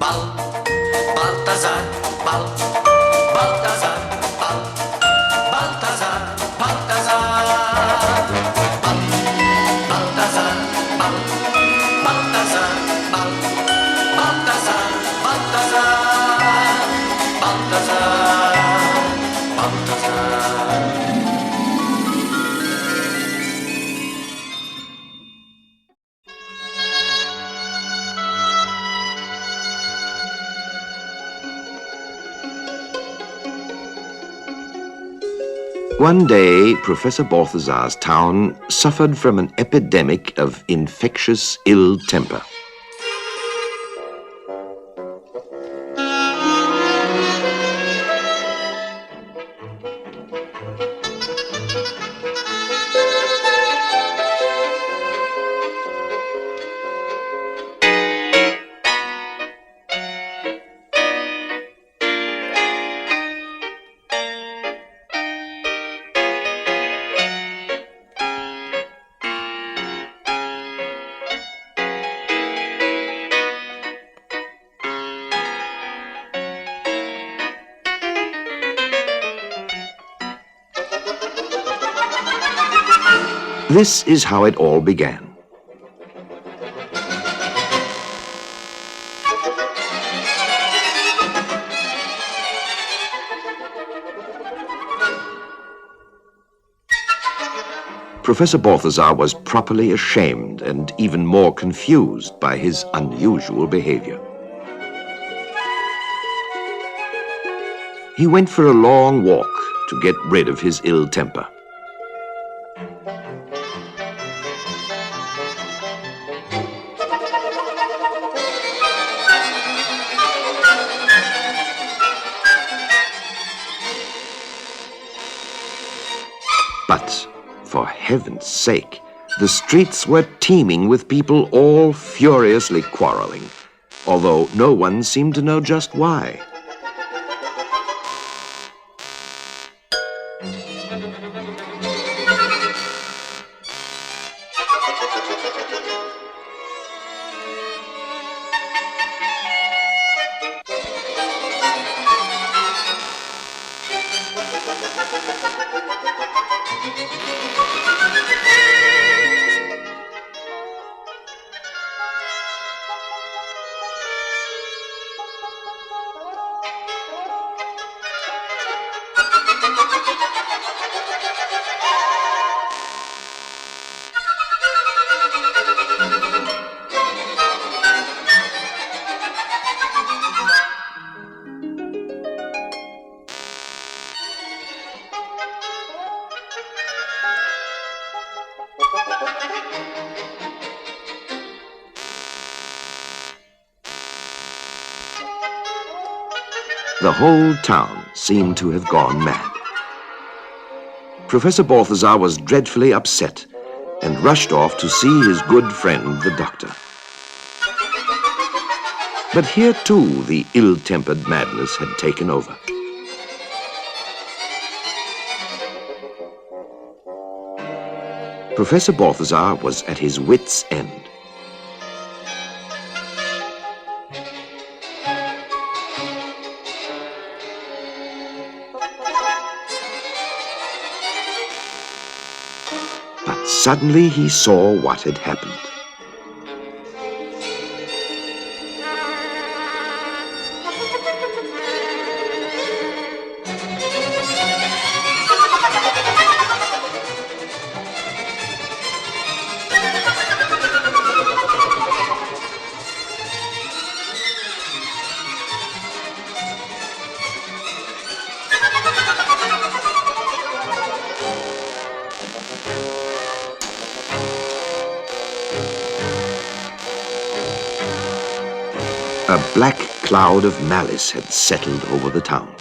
Balthazar, Balthazar, Balthazar, Balthazar, Balthazar, Balthazar, Balthazar, Balthazar, Balthazar. One day, Professor Balthazar's town suffered from an epidemic of infectious ill temper. This is how it all began. Professor Balthazar was properly ashamed and even more confused by his unusual behavior. He went for a long walk to get rid of his ill temper. But, for heaven's sake, the streets were teeming with people all furiously quarreling, although no one seemed to know just why. The whole town seemed to have gone mad. Professor Balthazar was dreadfully upset and rushed off to see his good friend, the doctor. But here, too, the ill-tempered madness had taken over. Professor Balthazar was at his wits' end. But suddenly he saw what had happened. A black cloud of malice had settled over the town.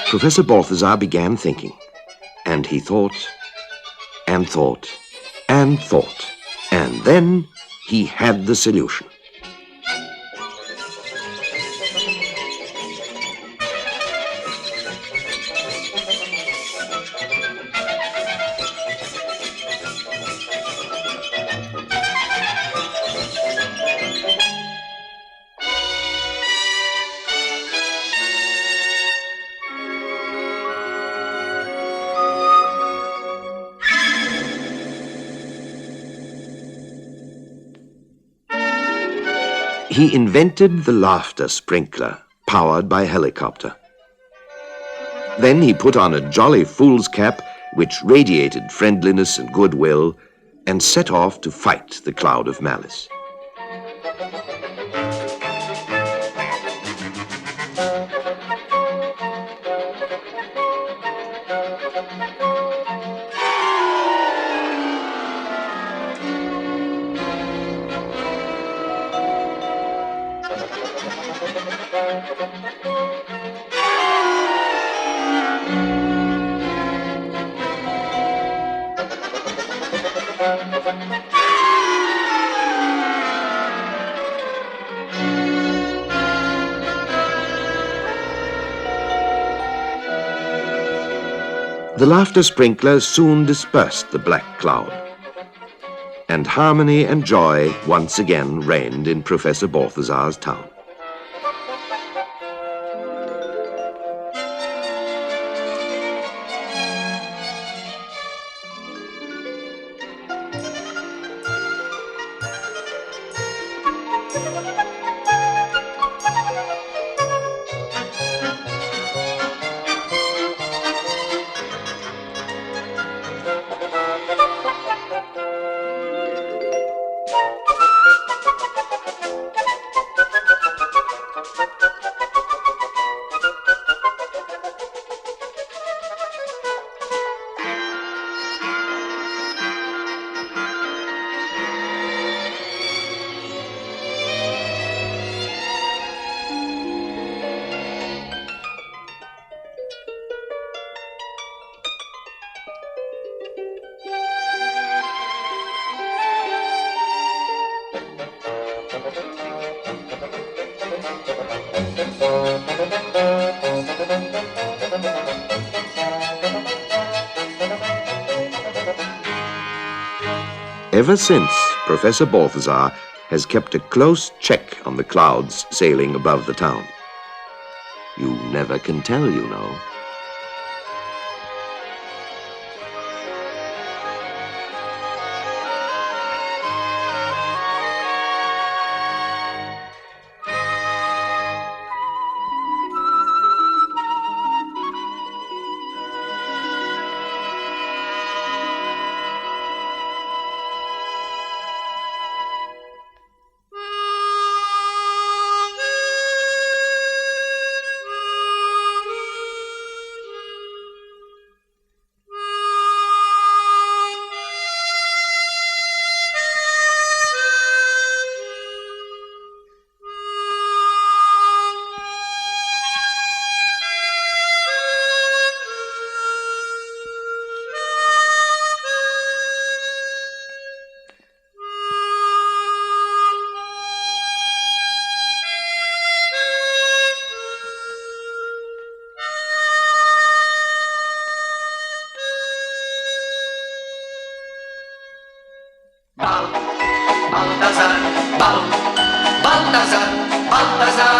Professor Balthazar began thinking, and he thought, and thought, and thought, and then he had the solution. He invented the laughter sprinkler, powered by helicopter. Then he put on a jolly fool's cap, which radiated friendliness and goodwill, and set off to fight the cloud of malice. The laughter sprinkler soon dispersed the black cloud, and harmony and joy once again reigned in Professor Balthazar's town. Ever since, Professor Balthazar has kept a close check on the clouds sailing above the town. You never can tell, you know. Balthazar, Balthazar, Balthazar,